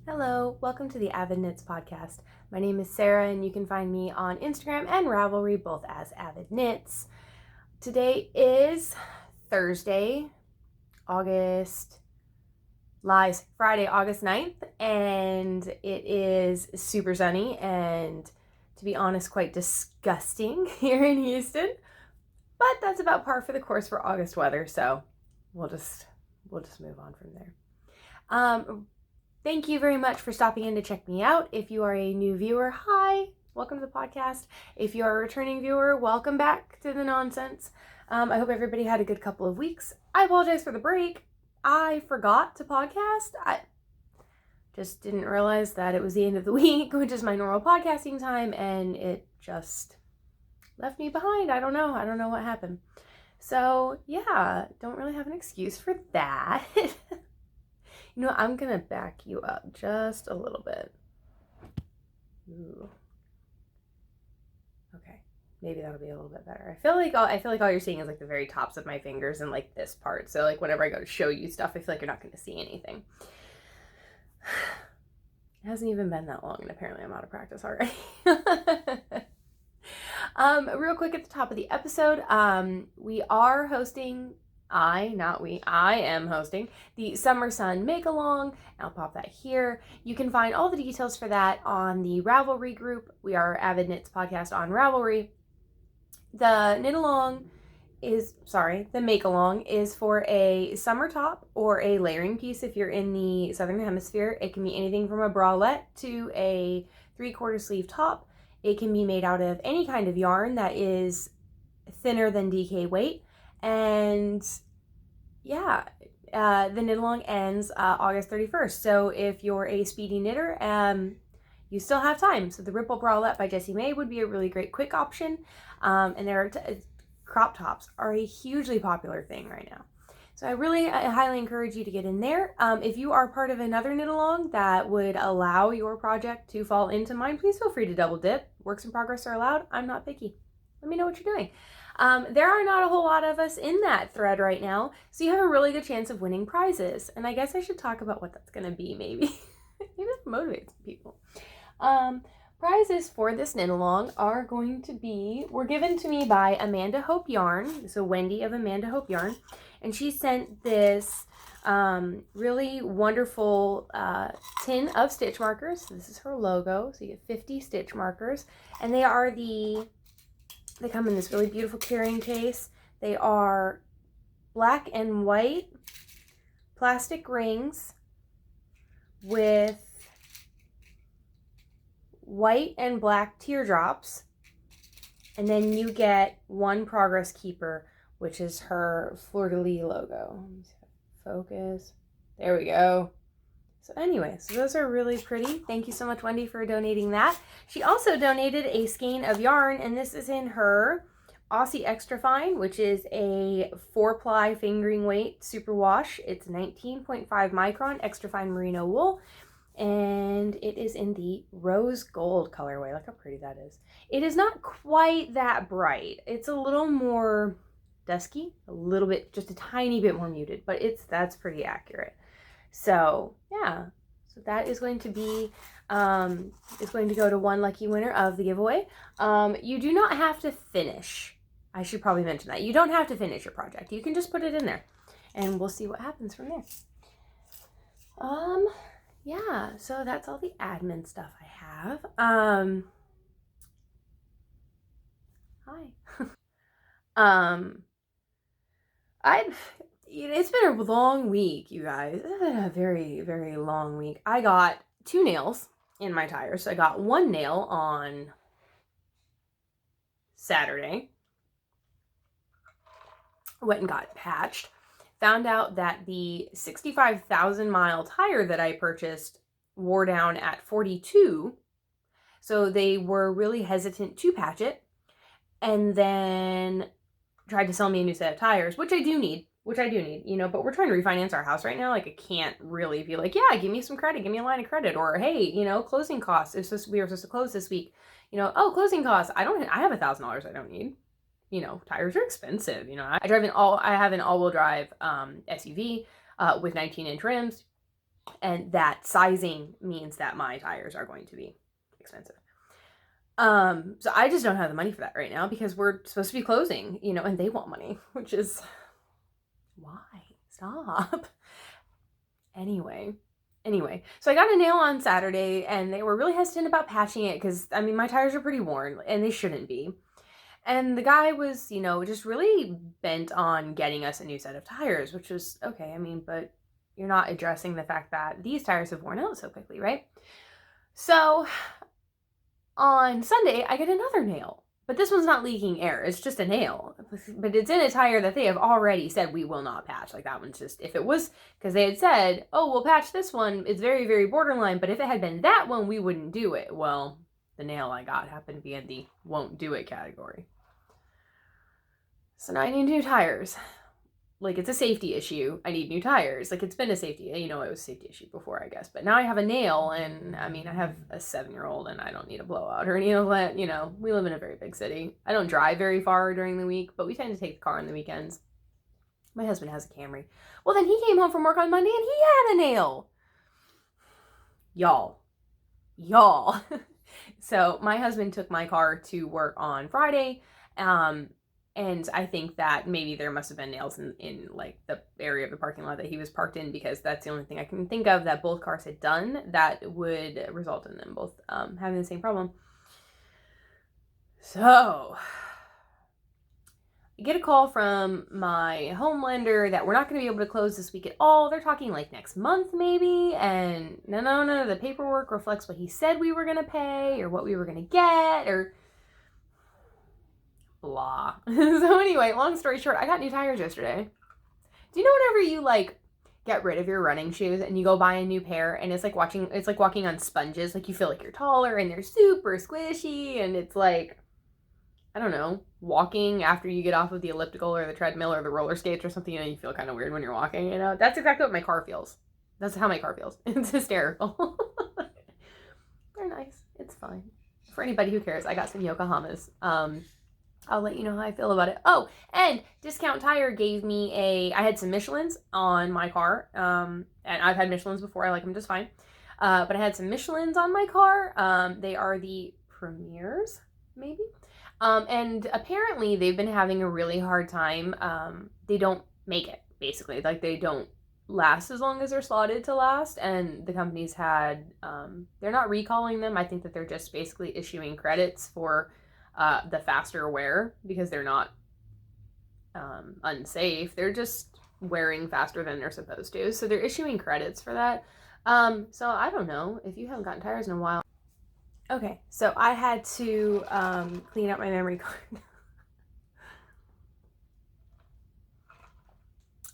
Hello, welcome to the Avidknits Podcast. My name is Sarah, and you can find me on Instagram and Ravelry, both as Avidknits. Today is Friday, August 9th, and it is super sunny and, to be honest, quite disgusting here in Houston. But that's about par for the course for August weather, so we'll just move on from there. Thank you very much for stopping in to check me out. If you are a new viewer, hi, welcome to the podcast. If you are a returning viewer, welcome back to the nonsense. I hope everybody had a good couple of weeks. I apologize for the break. I forgot to podcast. I just didn't realize that it was the end of the week, which is my normal podcasting time, and it just left me behind. I don't know what happened. So yeah, don't really have an excuse for that. You know, I'm gonna back you up just a little bit. Ooh. Okay, maybe that'll be a little bit better. I feel like all you're seeing is like the very tops of my fingers and like this part. So like whenever I go to show you stuff, I feel like you're not gonna see anything. It hasn't even been that long, and apparently I'm out of practice already. Real quick at the top of the episode, we are hosting. I am hosting the Summer Sun Make-Along. I'll pop that here. You can find all the details for that on the Ravelry group. We are Avidknits Podcast on Ravelry. The Make-Along is for a summer top or a layering piece if you're in the Southern Hemisphere. It can be anything from a bralette to a 3/4 sleeve top. It can be made out of any kind of yarn that is thinner than DK weight. And yeah, the knit-along ends August 31st. So if you're a speedy knitter, you still have time. So the Ripple Bralette by Jessie May would be a really great quick option. And crop tops are a hugely popular thing right now. So I highly encourage you to get in there. If you are part of another knit-along that would allow your project to fall into mine, please feel free to double dip. Works in progress are allowed. I'm not picky. Let me know what you're doing. There are not a whole lot of us in that thread right now, so you have a really good chance of winning prizes. And I guess I should talk about what that's going to be, maybe. Maybe that motivates people. Prizes for this knit-along are going to were given to me by Amanda Hope Yarn, so Wendy of Amanda Hope Yarn, and she sent this really wonderful tin of stitch markers. This is her logo, so you get 50 stitch markers, and they come in this really beautiful carrying case. They are black and white plastic rings with white and black teardrops. And then you get one progress keeper, which is her fleur-de-lis logo. Focus. There we go. So anyway, so those are really pretty. Thank you so much, Wendy, for donating that. She also donated a skein of yarn, and this is in her Aussie Extra Fine, which is a 4-ply fingering weight superwash. It's 19.5 micron extra fine merino wool, and it is in the rose gold colorway. Look how pretty that is. It is not quite that bright. It's a little more dusky, a little bit, just a tiny bit more muted, but that's pretty accurate. So yeah, so that is going to be, is going to go to one lucky winner of the giveaway. You do not have to finish. I should probably mention that. You don't have to finish your project. You can just put it in there and we'll see what happens from there. Yeah, so that's all the admin stuff I have. Hi. It's been a long week, you guys. It's been a very, very long week. I got 2 nails in my tires. So I got 1 nail on Saturday. Went and got patched. Found out that the 65,000 mile tire that I purchased wore down at 42. So they were really hesitant to patch it. And then tried to sell me a new set of tires, which I do need, you know, but we're trying to refinance our house right now. Like, I can't really be like, yeah, give me some credit, give me a line of credit, or hey, you know, closing costs. We were supposed to close this week, you know, oh, closing costs. I have $1,000 I don't need. You know, tires are expensive. You know, I have an all-wheel drive SUV with 19-inch rims. And that sizing means that my tires are going to be expensive. So I just don't have the money for that right now because we're supposed to be closing, and they want money, which is why? Stop. Anyway, so I got a nail on Saturday and they were really hesitant about patching it because, my tires are pretty worn and they shouldn't be. And the guy was, just really bent on getting us a new set of tires, which was okay. But you're not addressing the fact that these tires have worn out so quickly, right? So on Sunday, I get another nail. But this one's not leaking air. It's just a nail. But it's in a tire that they have already said we will not patch. Like that one's just, if it was, because they had said, oh, we'll patch this one. It's very, very borderline. But if it had been that one, we wouldn't do it. Well, the nail I got happened to be in the won't do it category. So now I need new tires. Like, it's a safety issue. I need new tires. Like, it's been a safety, it was a safety issue before, I guess. But now I have a nail, and, I have a 7-year-old, and I don't need a blowout or any of that, We live in a very big city. I don't drive very far during the week, but we tend to take the car on the weekends. My husband has a Camry. Well, then he came home from work on Monday, and he had a nail. Y'all. So, my husband took my car to work on Friday, and I think that maybe there must have been nails in like the area of the parking lot that he was parked in, because that's the only thing I can think of that both cars had done that would result in them both having the same problem. So I get a call from my home lender that we're not going to be able to close this week at all. They're talking like next month maybe, and no, the paperwork reflects what he said we were going to pay or what we were going to get or blah. So anyway, long story short, I got new tires yesterday. Do you know whenever you get rid of your running shoes and you go buy a new pair and it's like walking on sponges, like you feel like you're taller and they're super squishy and it's like, I don't know, walking after you get off of the elliptical or the treadmill or the roller skates or something, you feel kind of weird when you're walking, That's exactly what my car feels. That's how my car feels. It's hysterical. They're nice. It's fine. For anybody who cares, I got some Yokohamas. I'll let you know how I feel about it. Oh, and Discount Tire gave me I had some Michelins on my car. And I've had Michelins before. I like them just fine. But I had some Michelins on my car. They are the Premiers, maybe. And apparently they've been having a really hard time. They don't make it, basically. Like, they don't last as long as they're slotted to last. And the company's had, they're not recalling them. I think that they're just basically issuing credits for the faster wear because they're not unsafe. They're just wearing faster than they're supposed to. So they're issuing credits for that. So I don't know if you haven't gotten tires in a while. Okay, so I had to clean out my memory card.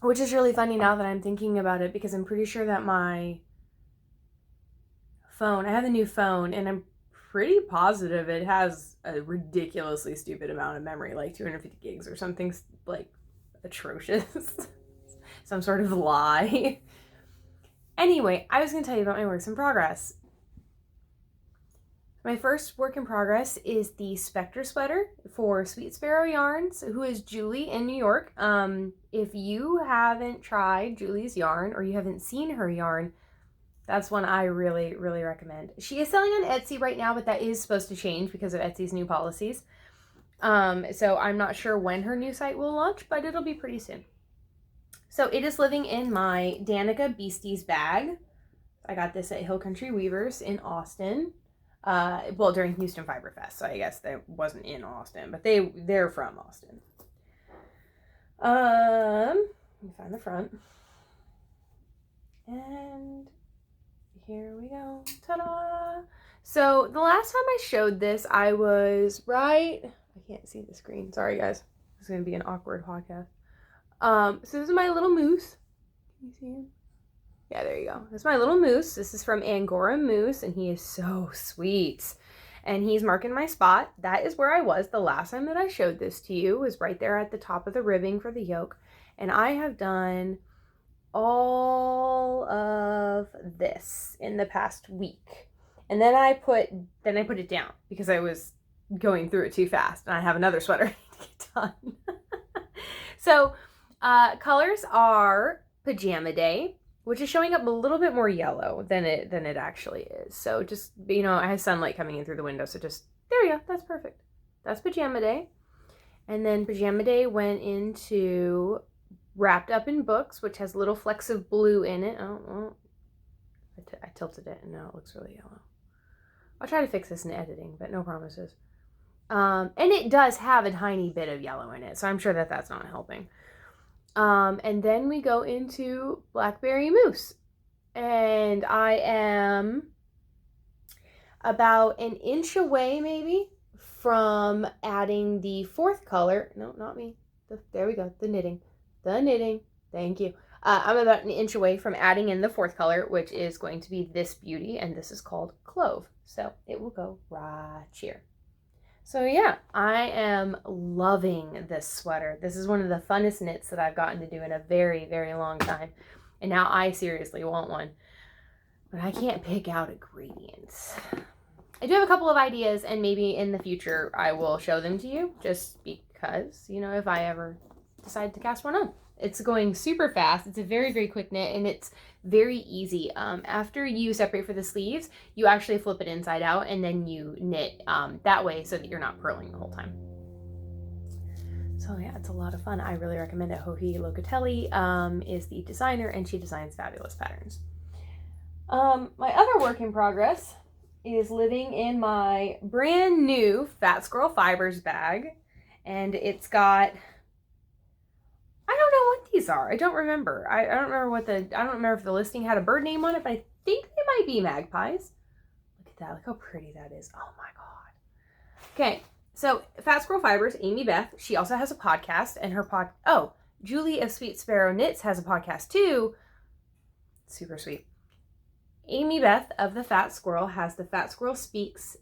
Which is really funny now that I'm thinking about it, because I'm pretty sure that my phone, I have a new phone, and I'm pretty positive it has a ridiculously stupid amount of memory, like 250 gigs or something like atrocious. Some sort of lie. Anyway, I was going to tell you about my works in progress. My first work in progress is the Spectre sweater for Sweet Sparrow Yarns, who is Julie in New York. If you haven't tried Julie's yarn or you haven't seen her yarn, that's one I really, really recommend. She is selling on Etsy right now, but that is supposed to change because of Etsy's new policies. So I'm not sure when her new site will launch, but it'll be pretty soon. So it is living in my Danica Beasties bag. I got this at Hill Country Weavers in Austin. During Houston Fiber Fest, so I guess that wasn't in Austin, but they're from Austin. Let me find the front. And here we go. Ta-da! So the last time I showed this, I was I can't see the screen. Sorry, guys. This is going to be an awkward podcast. So this is my little moose. Can you see him? Yeah, there you go. This is my little moose. This is from Angora Moose, and he is so sweet. And he's marking my spot. That is where I was the last time that I showed this to you, was right there at the top of the ribbing for the yoke. And I have done all of this in the past week. And then I put it down because I was going through it too fast, and I have another sweater to get done. So colors are Pajama Day, which is showing up a little bit more yellow than it actually is. So just, you know, I have sunlight coming in through the window, so just, there we go, that's perfect. That's Pajama Day. And then Pajama Day went into Wrapped Up in Books, which has little flecks of blue in it. Oh, I tilted it, and now it looks really yellow. I'll try to fix this in editing, but no promises. And it does have a tiny bit of yellow in it, so I'm sure that that's not helping. And then we go into Blackberry Moose. And I am about an inch away, maybe, from adding the fourth color. No, not me. There we go. The knitting. Thank you. I'm about an inch away from adding in the fourth color, which is going to be this beauty, and this is called Clove. So it will go right here. So yeah, I am loving this sweater. This is one of the funnest knits that I've gotten to do in a very, very long time. And now I seriously want one. But I can't pick out a gradient. I do have a couple of ideas, and maybe in the future I will show them to you, just because, you know, if I ever decide to cast one on. It's going super fast. It's a very, very quick knit, and it's very easy. After you separate for the sleeves, you actually flip it inside out, and then you knit that way so that you're not purling the whole time. So yeah, it's a lot of fun. I really recommend it. Joji Locatelli is the designer, and she designs fabulous patterns. My other work in progress is living in my brand new Fat Squirrel Fibers bag, and it's got, I don't know what these are. I don't remember. I don't remember if the listing had a bird name on it, but I think they might be magpies. Look at that. Look how pretty that is. Oh my God. Okay. So Fat Squirrel Fibers, Amy Beth, she also has a podcast, and her Julie of Sweet Sparrow Knits has a podcast too. Super sweet. Amy Beth of the Fat Squirrel has the Fat Squirrel Speaks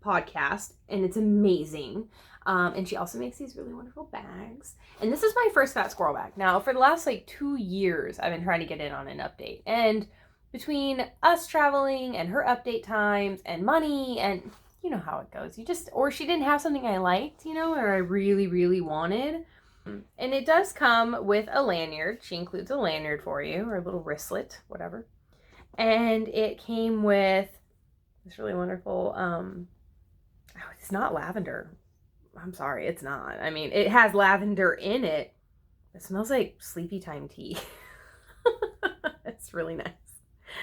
podcast, and it's amazing. And she also makes these really wonderful bags. And this is my first Fat Squirrel bag. Now, for the last 2 years, I've been trying to get in on an update. And between us traveling and her update times and money, and you know how it goes. Or she didn't have something I liked, you know, or I really, really wanted. And it does come with a lanyard. She includes a lanyard for you, or a little wristlet, whatever. And it came with this really wonderful, it's not lavender. I'm sorry, it's not. I mean, it has lavender in it. It smells like sleepy time tea. It's really nice.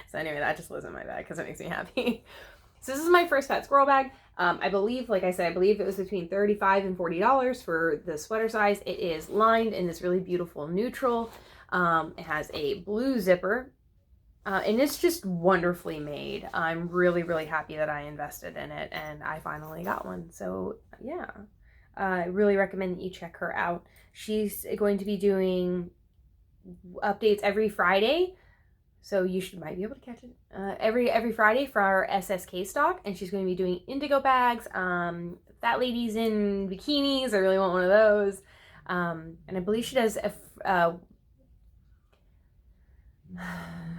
So anyway, that just lives in my bag because it makes me happy. So this is my first Fat Squirrel bag. I believe, like I said, I believe it was between $35 and $40 for the sweater size. It is lined in this really beautiful neutral. It has a blue zipper. And it's just wonderfully made. I'm really, really happy that I invested in it, and I finally got one. So yeah, I really recommend that you check her out. She's going to be doing updates every Friday, so you might be able to catch it every Friday for our SSK stock. And she's going to be doing indigo bags, fat ladies in bikinis. I really want one of those. And I believe she does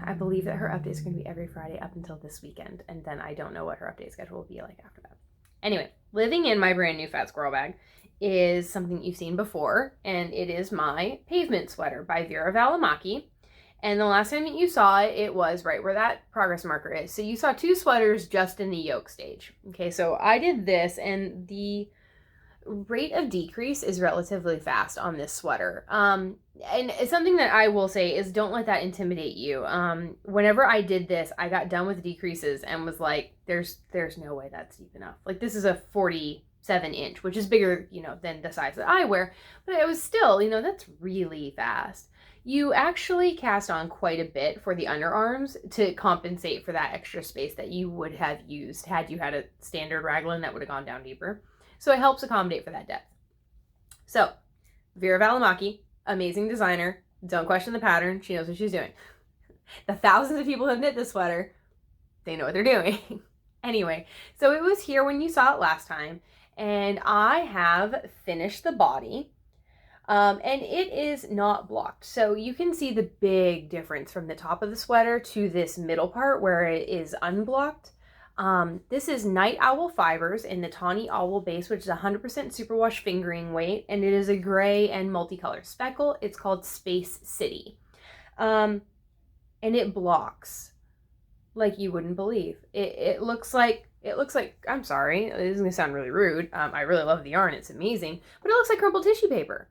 I believe that her update is going to be every Friday up until this weekend, and then I don't know what her update schedule will be like after that. Anyway, living in my brand new Fat Squirrel bag is something you've seen before, and it is my Pavement Sweater by Vera Valimaki. And the last time that you saw it, it was right where that progress marker is. So you saw 2 sweaters just in the yoke stage. Okay, so I did this, and the rate of decrease is relatively fast on this sweater. And it's something that I will say is, don't let that intimidate you. Whenever I did this, I got done with decreases and was like, there's no way that's deep enough. Like, this is a 47 inch, which is bigger, you know, than the size that I wear, but it was still, you know, that's really fast. You actually cast on quite a bit for the underarms to compensate for that extra space that you would have used had you had a standard raglan that would have gone down deeper. So it helps accommodate for that depth. So, Vera Valimaki, amazing designer. Don't question the pattern. She knows what she's doing. The thousands of people who have knit this sweater, they know what they're doing. Anyway, so it was here when you saw it last time, and I have finished the body, and it is not blocked. So you can see the big difference from the top of the sweater to this middle part where it is unblocked. This is Nite Owl Fibers in the Tawny Owl base, which is 100% superwash fingering weight, and it is a gray and multicolor speckle. It's called Space City. And and it blocks like you wouldn't believe. It looks like, I'm sorry, this is gonna sound really rude. I really love the yarn, it's amazing, but it looks like crumpled tissue paper,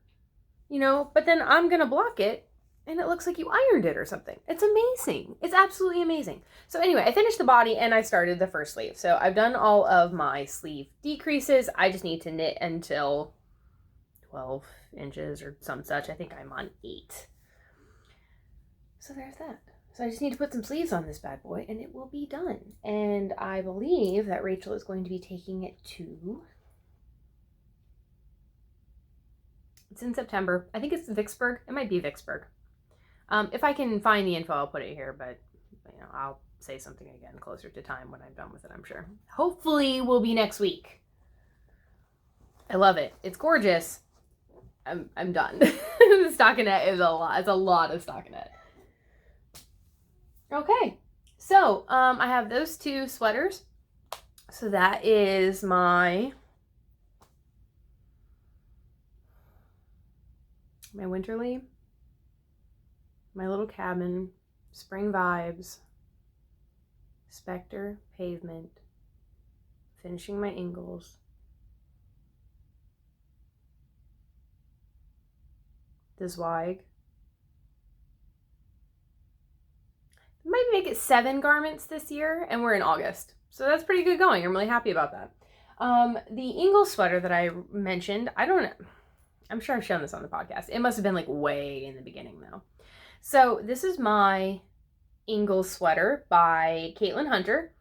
you know, but then I'm gonna block it and it looks like you ironed it or something. It's amazing. It's absolutely amazing. So anyway, I finished the body and I started the first sleeve. So I've done all of my sleeve decreases. I just need to knit until 12 inches or some such. I think I'm on 8. So there's that. So I just need to put some sleeves on this bad boy and it will be done. And I believe that Rachel is going to be taking it to, it's in September. I think it's Vicksburg. It might be Vicksburg. If I can find the info, I'll put it here, but you know, I'll say something again closer to time when I'm done with it, I'm sure. Hopefully will be next week. I love it. It's gorgeous. I'm done. The stockinette is a lot. It's a lot of stockinette. Okay, so I have those 2 sweaters. So that is my Winterly, my little cabin, spring vibes, Spectre, Pavement, finishing my Engels, the Zweig. Might make it 7 garments this year, and we're in August. So that's pretty good going. I'm really happy about that. The Engel sweater that I mentioned, I don't know. I'm sure I've shown this on the podcast. It must have been like way in the beginning though. So this is my Engel sweater by Caitlin Hunter,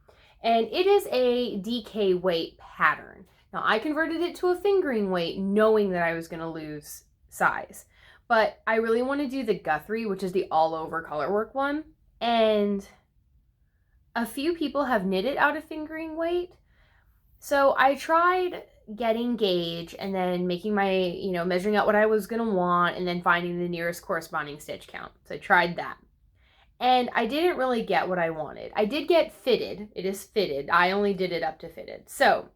and it is a DK weight pattern. Now I converted it to a fingering weight knowing that I was going to lose size, but I really want to do the Guthrie, which is the all over colorwork one. And a few people have knit it out of fingering weight. So I tried getting gauge and then making my, you know, measuring out what I was going to want and then finding the nearest corresponding stitch count. So I tried that. And I didn't really get what I wanted. I did get fitted. It is fitted. I only did it up to fitted. So,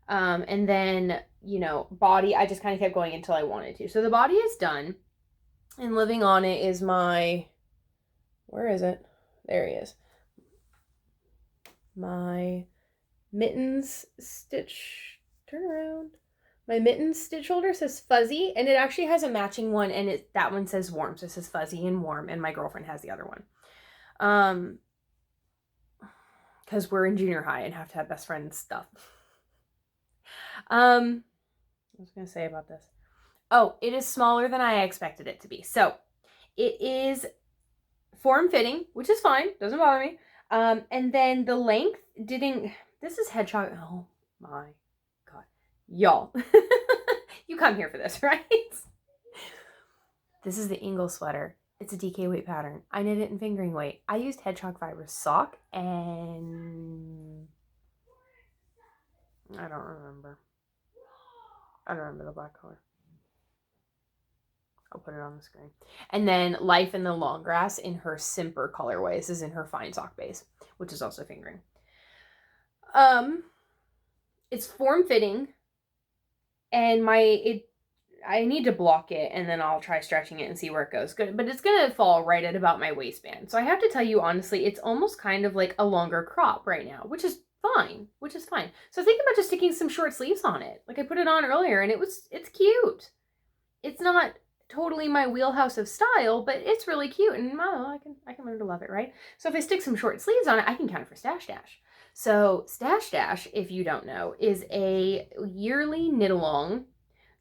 and then, you know, body, I just kind of kept going until I wanted to. So the body is done. And living on it is my, where is it? There he is. My mittens stitch, turn around. My mittens stitch holder says fuzzy, and it actually has a matching one, and that one says warm. So it says fuzzy and warm, and my girlfriend has the other one. Because we're in junior high and have to have best friend stuff. I was going to say about this. Oh, it is smaller than I expected it to be. So it is form-fitting, which is fine. Doesn't bother me. And then the length didn't... This is Hedgehog. Oh, my God. Y'all. You come here for this, right? This is the Engel sweater. It's a DK weight pattern. I knit it in fingering weight. I used Hedgehog Fibers sock and... I don't remember. I don't remember the black color. I'll put it on the screen. And then Life in the Long Grass in her Simper colorway. This is in her fine sock base, which is also fingering. It's form-fitting, and I need to block it, and then I'll try stretching it and see where it goes. Good, but it's gonna fall right at about my waistband. So I have to tell you honestly, it's almost kind of like a longer crop right now, which is fine. So think about just sticking some short sleeves on it. Like I put it on earlier, and it's cute. It's not totally my wheelhouse of style, but it's really cute, and I can learn to love it, right? So if I stick some short sleeves on it, I can count it for Stash Dash. So Stash Dash, if you don't know, is a yearly knit along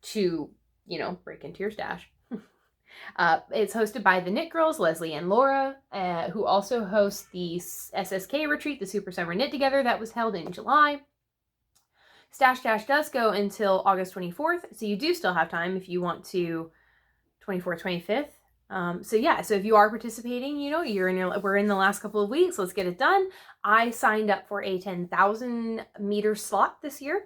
to, you know, break into your stash. It's hosted by the Knit Girls, Leslie and Laura, who also host the SSK retreat, the Super Summer Knit Together, that was held in July. Stash Dash does go until August 24th, so you do still have time if you want to, 24th, 25th. So yeah, so if you are participating, you know, we're in the last couple of weeks, let's get it done. I signed up for a 10,000 meter slot this year.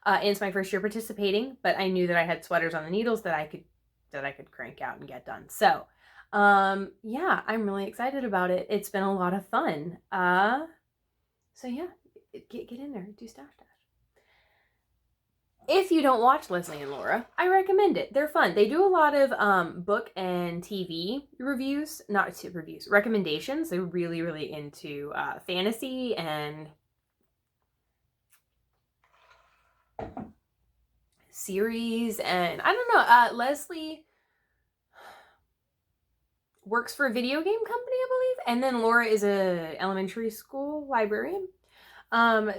And it's my first year participating, but I knew that I had sweaters on the needles that I could crank out and get done. So, yeah, I'm really excited about it. It's been a lot of fun. So yeah, get in there, do Stash Dash. If you don't watch Leslie and Laura, I recommend it. They're fun. They do a lot of book and TV reviews, not reviews, recommendations. They're really, really into fantasy and series. And I don't know, Leslie works for a video game company, I believe. And then Laura is a elementary school librarian.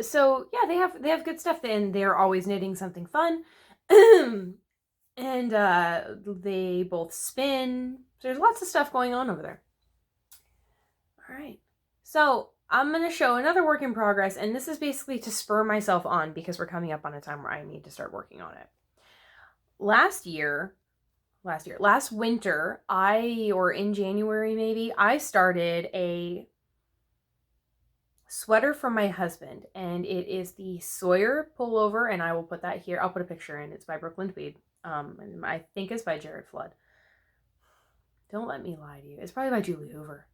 So yeah, they have good stuff, and they're always knitting something fun. And they both spin. There's lots of stuff going on over there. All right. So I'm going to show another work in progress, and this is basically to spur myself on because we're coming up on a time where I need to start working on it. Last winter, or in January maybe, I started a sweater from my husband, and it is the Sawyer pullover, and I will put that here. I'll put a picture in. It's by Brooklyn Tweed. And I think it's by Jared Flood. Don't let me lie to you. It's probably by Julie Hoover.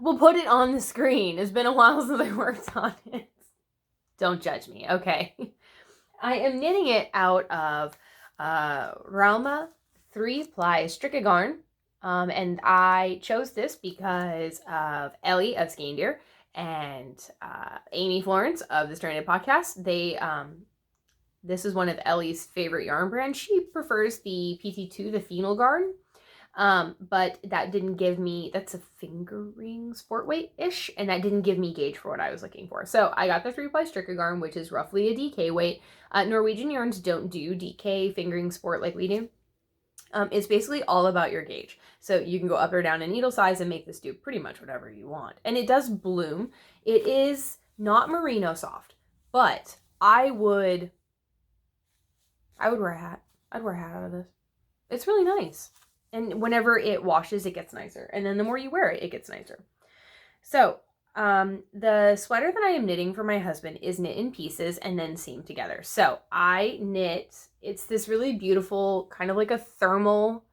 We'll put it on the screen. It's been a while since I worked on it. Don't judge me, okay? I am knitting it out of Rauma 3-ply Strickagarn. And I chose this because of Ellie of Skein and Amy Florence of the Stranded Podcast. This is one of Ellie's favorite yarn brands. She prefers the PT2, the Phenol Garn. But that didn't give me, that's a fingering sport weight-ish, and that didn't give me gauge for what I was looking for. So I got the 3-ply Strickagarn, which is roughly a DK weight. Norwegian yarns don't do DK fingering sport like we do. It's basically all about your gauge. So you can go up or down in needle size and make this do pretty much whatever you want. And it does bloom. It is not merino soft, but I would wear a hat. I'd wear a hat out of this. It's really nice. And whenever it washes, it gets nicer. And then the more you wear it, it gets nicer. So the sweater that I am knitting for my husband is knit in pieces and then seamed together. So I knit, it's this really beautiful, kind of like a thermal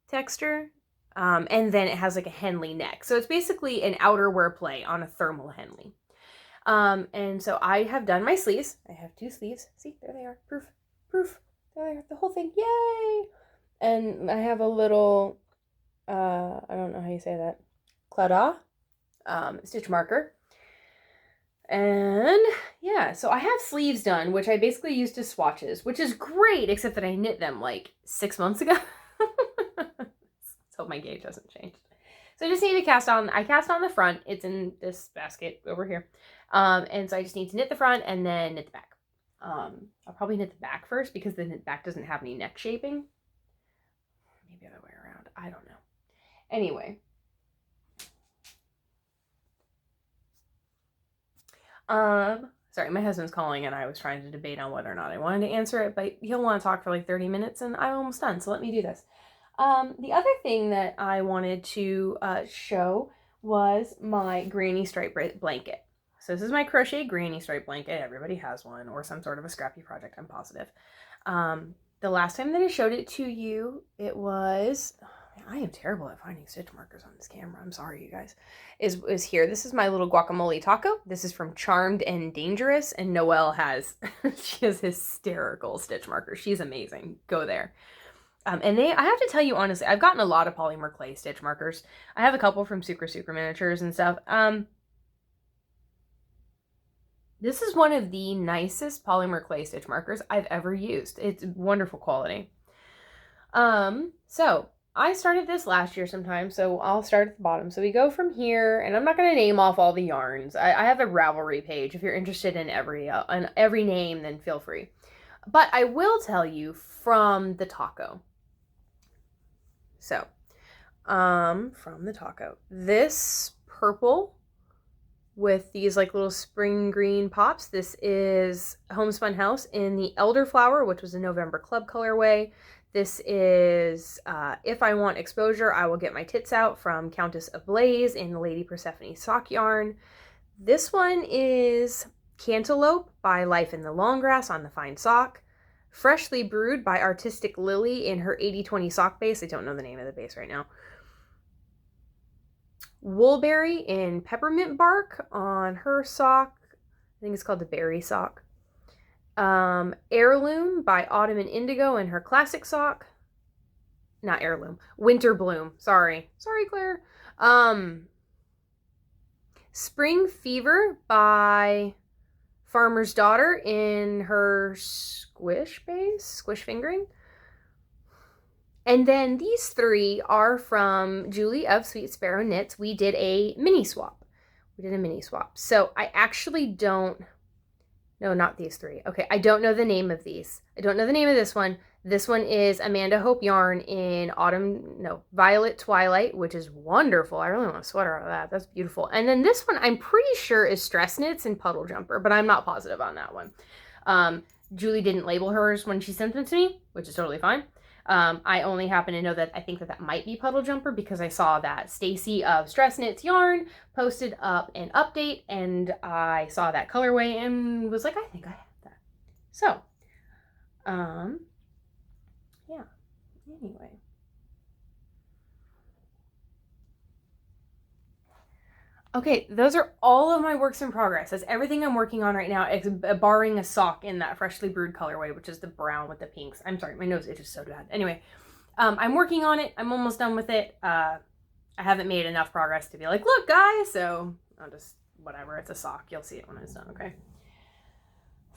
texture. And then it has like a Henley neck. So it's basically an outerwear play on a thermal Henley. And so I have done my sleeves. I have 2 sleeves. See, there they are. Proof. There they are. The whole thing. Yay! And I have a little, I don't know how you say that, clada, stitch marker. And yeah, so I have sleeves done, which I basically used as swatches, which is great, except that I knit them like 6 months ago. Let's hope my gauge hasn't changed. So I just need to cast on the front. It's in this basket over here. And so I just need to knit the front and then knit the back. I'll probably knit the back first because the back doesn't have any neck shaping. Maybe the other way around. I don't know. Anyway. Sorry, my husband's calling and I was trying to debate on whether or not I wanted to answer it, but he'll want to talk for like 30 minutes and I'm almost done, so let me do this. The other thing that I wanted to show was my granny stripe blanket. So this is my crochet granny stripe blanket. Everybody has one or some sort of a scrappy project, I'm positive. The last time that I showed it to you, it was, I am terrible at finding stitch markers on this camera. I'm sorry, you guys. Is here. This is my little guacamole taco. This is from Charmed and Dangerous, and Noelle has, she has hysterical stitch markers. She's amazing. Go there. And I have to tell you honestly, I've gotten a lot of polymer clay stitch markers. I have a couple from Super Miniatures and stuff. This is one of the nicest polymer clay stitch markers I've ever used. It's wonderful quality. So I started this last year sometime, so I'll start at the bottom. So we go from here, and I'm not going to name off all the yarns. I have a Ravelry page. If you're interested in every name, then feel free. But I will tell you from the taco. So, from the taco. This purple with these like little spring green pops. This is Homespun House in the Elderflower, which was a November Club colorway. This is If I Want Exposure, I Will Get My Tits Out from Countess of Blaze in the Lady Persephone sock yarn. This one is Cantaloupe by Life in the Long Grass on the Fine Sock. Freshly Brewed by Artistic Lily in her 80/20 sock base. I don't know the name of the base right now. Woolberry in Peppermint Bark on her sock. I think it's called the Berry sock. Heirloom by Autumn and Indigo and her classic sock. Not Heirloom. Winter Bloom. Sorry, Claire. Spring Fever by Farmer's Daughter in her squish base, squish fingering. And then these three are from Julie of Sweet Sparrow Knits. We did a mini swap. So I actually don't, no, not these three. Okay, I don't know the name of these. I don't know the name of this one. This one is Amanda Hope yarn in Violet Twilight, which is wonderful. I really want a sweater out of that. That's beautiful. And then this one I'm pretty sure is Stress Knits in Puddle Jumper, but I'm not positive on that one. Julie didn't label hers when she sent them to me, which is totally fine. I only happen to know that I think that might be Puddle Jumper because I saw that Stacy of Stress Knits Yarn posted up an update and I saw that colorway and was like, I think I have that. So, yeah, anyway. Okay, those are all of my works in progress. That's everything I'm working on right now, barring a sock in that freshly brewed colorway, which is the brown with the pinks. I'm sorry, my nose itches so bad. Anyway, I'm working on it. I'm almost done with it. I haven't made enough progress to be like, look, guys. So I'll just, whatever, it's a sock. You'll see it when it's done, okay?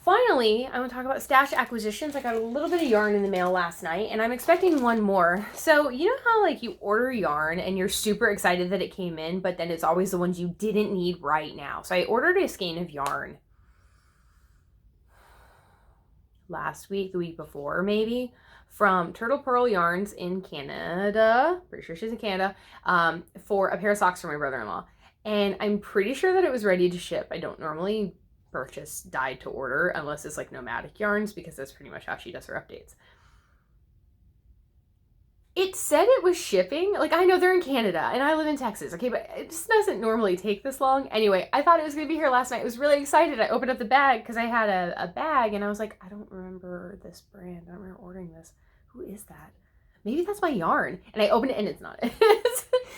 Finally, I want to talk about stash acquisitions. I got a little bit of yarn in the mail last night, and I'm expecting one more. So, you know how, like, you order yarn, and you're super excited that it came in, but then it's always the ones you didn't need right now. So I ordered a skein of yarn last week, the week before, maybe, from Turtle Pearl Yarns in Canada. Pretty sure she's in Canada, for a pair of socks for my brother-in-law. And I'm pretty sure that it was ready to ship. I don't normally purchase dyed to order unless it's like nomadic yarns because that's pretty much how she does her updates. It said it was shipping. Like, I know they're in Canada and I live in Texas, okay, but it just doesn't normally take this long. Anyway, I thought it was gonna be here last night. I was really excited. I opened up the bag because I had a bag and I was like, I don't remember this brand. I don't remember ordering this. Who is that? Maybe that's my yarn. And I opened it and it's not.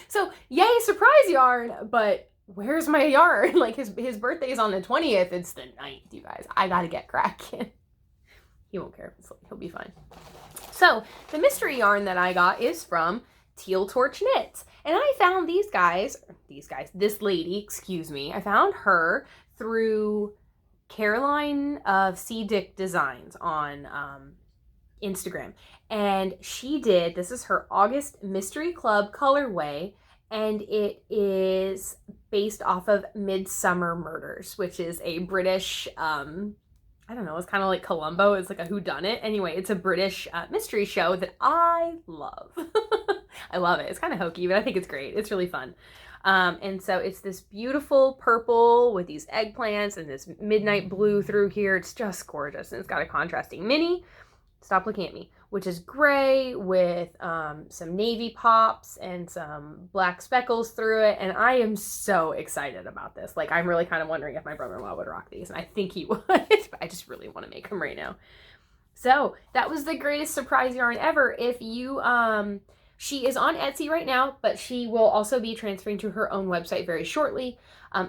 So yay, surprise yarn, but where's my yarn? Like, his birthday is on the 20th. It's the 9th, you guys. I gotta get cracking. He won't care if it's late. He'll be fine. So, the mystery yarn that I got is from Teal Torch Knits. And I found this lady, excuse me. I found her through Caroline of C. Dick Designs on Instagram. And this is her August Mystery Club colorway. And it is based off of Midsummer Murders, which is a British, I don't know, it's kind of like Columbo. It's like a whodunit. Anyway, it's a British mystery show that I love. I love it. It's kind of hokey, but I think it's great. It's really fun. And so it's this beautiful purple with these eggplants and this midnight blue through here. It's just gorgeous. And it's got a contrasting mini. Stop looking at me, which is gray with some navy pops and some black speckles through it. And I am so excited about this. Like, I'm really kind of wondering if my brother-in-law would rock these. And I think he would, but I just really want to make them right now. So that was the greatest surprise yarn ever. If you, she is on Etsy right now, but she will also be transferring to her own website very shortly.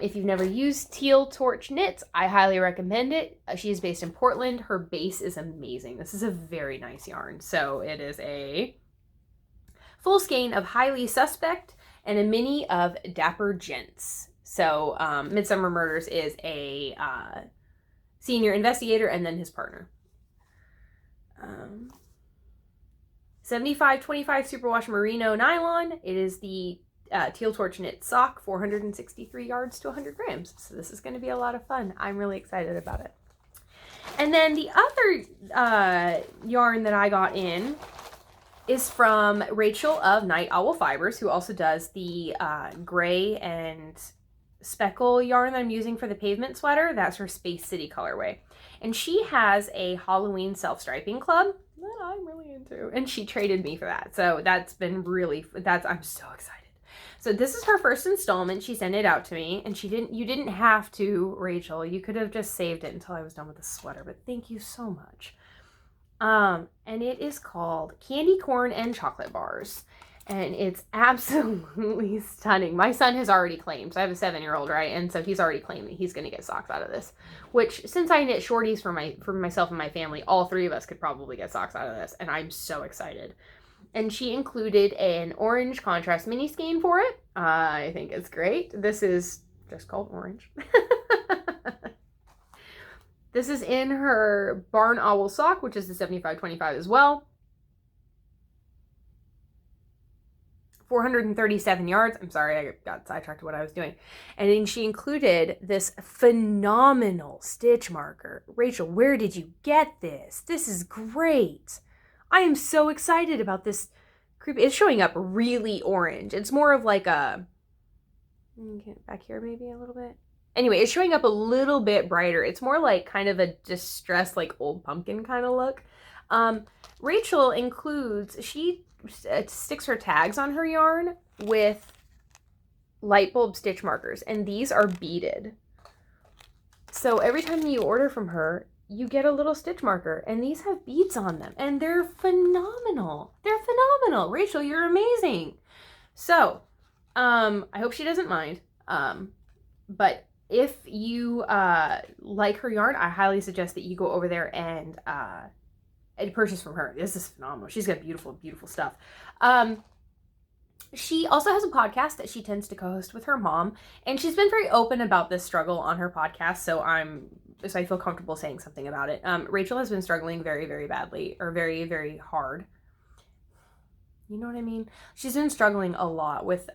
If you've never used Teal Torch Knits, I highly recommend it. She is based in Portland. Her base is amazing. This is a very nice yarn. So it is a full skein of Highly Suspect and a mini of Dapper Gents. So Midsummer Murders is a senior investigator and then his partner. 75-25 superwash merino nylon. It is the Teal Torch Knit sock, 463 yards to 100 grams. So this is going to be a lot of fun. I'm really excited about it. And then the other yarn that I got in is from Rachel of Nite Owl Fibers, who also does the gray and speckle yarn that I'm using for the Pavement Sweater. That's her Space City colorway. And she has a Halloween self-striping club that I'm really into. And she traded me for that. So that's been I'm so excited. So this is her first installment. She sent it out to me, and you didn't have to, Rachel. You could have just saved it until I was done with the sweater, but thank you so much. And it is called Candy Corn and Chocolate Bars. And it's absolutely stunning. My son has already claimed, so I have a 7-year-old, right? And so he's already claimed that he's going to get socks out of this. Which, since I knit shorties for myself and my family, all 3 of us could probably get socks out of this. And I'm so excited. And she included an orange contrast mini skein for it. I think it's great. This is just called orange. This is in her Barn Owl sock, which is the 75-25 as well. 437 yards. I'm sorry, I got sidetracked to what I was doing. And then she included this phenomenal stitch marker. Rachel, where did you get this? This is great. I am so excited about this. It's showing up really orange. It's more of like a, get back here maybe a little bit. Anyway, it's showing up a little bit brighter. It's more like kind of a distressed, like old pumpkin kind of look. Rachel includes, she sticks her tags on her yarn with light bulb stitch markers, and these are beaded. So every time you order from her, you get a little stitch marker, and these have beads on them, and they're phenomenal. They're phenomenal. Rachel, you're amazing. So, I hope she doesn't mind. But if you like her yarn, I highly suggest that you go over there and purchase from her. This is phenomenal. She's got beautiful, beautiful stuff. She also has a podcast that she tends to co-host with her mom, and she's been very open about this struggle on her podcast, so I feel comfortable saying something about it. Rachel has been struggling very, very badly, or very, very hard. You know what I mean? She's been struggling a lot with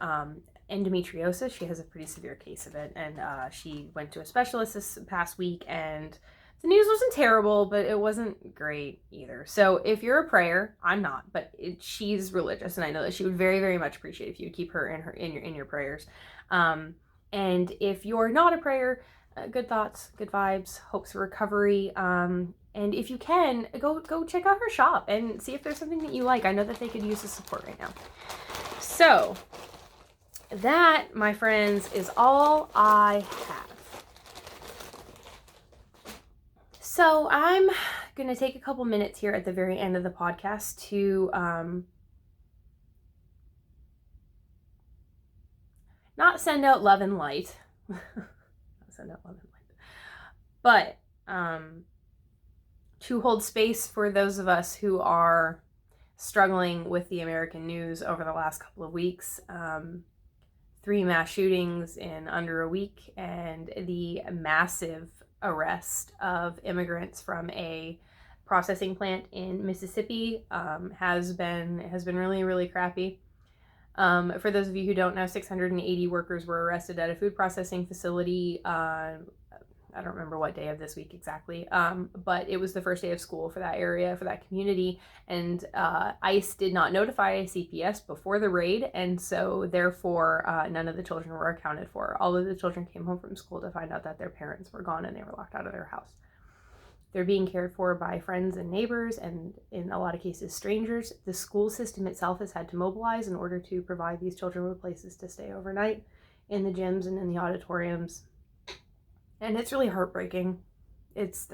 endometriosis. She has a pretty severe case of it, and she went to a specialist this past week, and the news wasn't terrible, but it wasn't great either. So if you're a prayer, I'm not, but she's religious, and I know that she would very, very much appreciate if you would keep her in your prayers. And if you're not a prayer, good thoughts, good vibes, hopes for recovery. And if you can, go check out her shop and see if there's something that you like. I know that they could use the support right now. So that, my friends, is all I have. So I'm going to take a couple minutes here at the very end of the podcast to not send out love and light, but to hold space for those of us who are struggling with the American news over the last couple of weeks. 3 mass shootings in under a week, and the massive arrest of immigrants from a processing plant in Mississippi has been really, really crappy. For those of you who don't know, 680 workers were arrested at a food processing facility. I don't remember what day of this week exactly, but it was the first day of school for that area, for that community, and ICE did not notify CPS before the raid, and so therefore none of the children were accounted for. All of the children came home from school to find out that their parents were gone and they were locked out of their house. They're being cared for by friends and neighbors, and in a lot of cases strangers. The school system itself has had to mobilize in order to provide these children with places to stay overnight in the gyms and in the auditoriums. And it's really heartbreaking. It's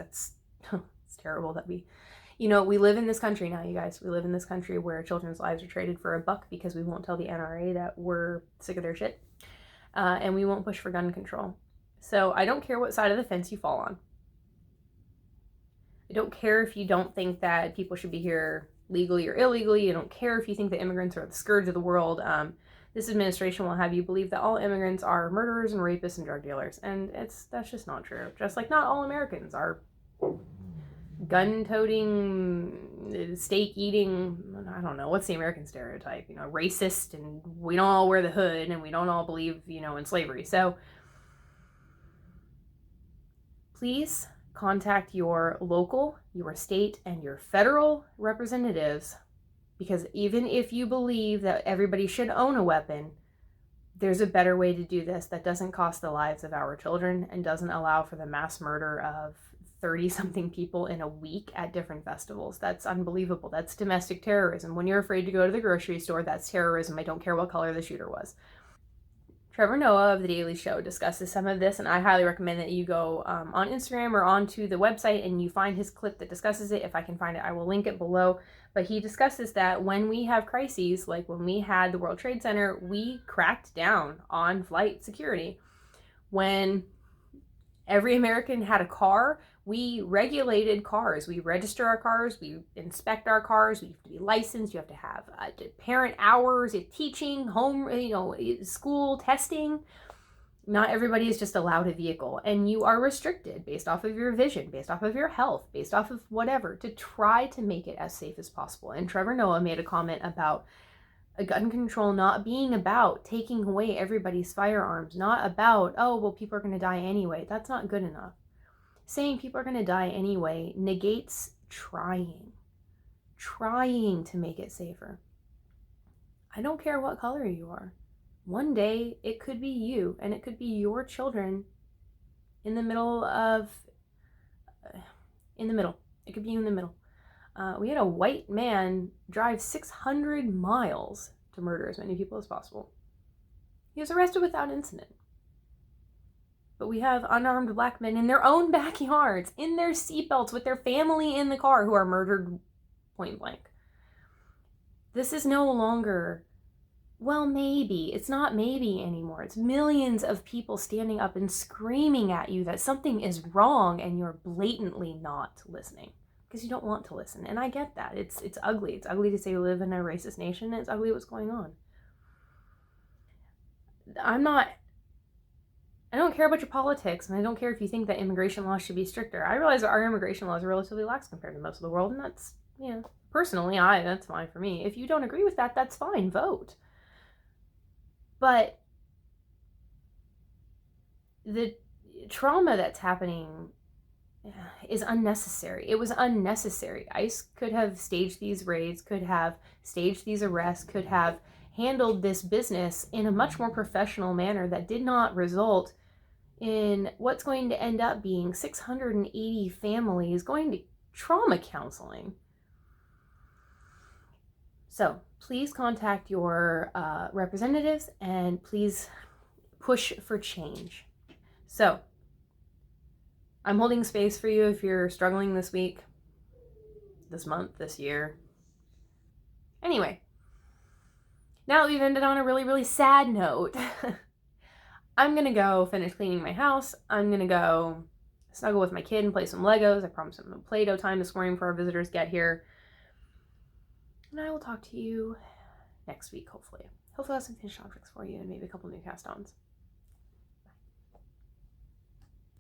terrible that we live in this country now, you guys. We live in this country where children's lives are traded for $1 because we won't tell the NRA that we're sick of their shit. And we won't push for gun control. So I don't care what side of the fence you fall on. I don't care if you don't think that people should be here legally or illegally. I don't care if you think that immigrants are the scourge of the world. This administration will have you believe that all immigrants are murderers and rapists and drug dealers, and that's just not true. Just like not all Americans are gun-toting, steak-eating, I don't know, what's the American stereotype? Racist, and we don't all wear the hood, and we don't all believe, in slavery. So please contact your local, your state, and your federal representatives. Because even if you believe that everybody should own a weapon, there's a better way to do this that doesn't cost the lives of our children and doesn't allow for the mass murder of 30-something people in a week at different festivals. That's unbelievable. That's domestic terrorism. When you're afraid to go to the grocery store, that's terrorism. I don't care what color the shooter was. Trevor Noah of The Daily Show discusses some of this, and I highly recommend that you go on Instagram or onto the website and you find his clip that discusses it. If I can find it, I will link it below. But he discusses that when we have crises, like when we had the World Trade Center, we cracked down on flight security. When every American had a car, we regulated cars. We register our cars. We inspect our cars. We have to be licensed. You have to have parent hours, teaching, home, school, testing. Not everybody is just allowed a vehicle, and you are restricted based off of your vision, based off of your health, based off of whatever, to try to make it as safe as possible. And Trevor Noah made a comment about gun control not being about taking away everybody's firearms, not about, oh, well, people are going to die anyway. That's not good enough. Saying people are going to die anyway negates trying to make it safer. I don't care what color you are. One day it could be you, and it could be your children in the middle. It could be you in the middle. We had a white man drive 600 miles to murder as many people as possible. He was arrested without incident. But we have unarmed black men in their own backyards, in their seatbelts, with their family in the car, who are murdered point blank. This is no longer, well, maybe. It's not maybe anymore. It's millions of people standing up and screaming at you that something is wrong, and you're blatantly not listening because you don't want to listen. And I get that. It's ugly. It's ugly to say we live in a racist nation. It's ugly what's going on. I don't care about your politics, and I don't care if you think that immigration laws should be stricter. I realize that our immigration laws are relatively lax compared to most of the world, and that's, personally, that's fine for me. If you don't agree with that, that's fine. Vote. But the trauma that's happening is unnecessary. It was unnecessary. ICE could have staged these raids, could have staged these arrests, could have handled this business in a much more professional manner that did not result in what's going to end up being 680 families going to trauma counseling. So please contact your representatives and please push for change. So I'm holding space for you if you're struggling this week, this month, this year. Anyway, now that we've ended on a really, really sad note, I'm going to go finish cleaning my house. I'm going to go snuggle with my kid and play some Legos. I promised him a Play-Doh time this morning before our visitors get here. And I will talk to you next week, hopefully. Hopefully I'll have some finished objects for you and maybe a couple new cast-ons.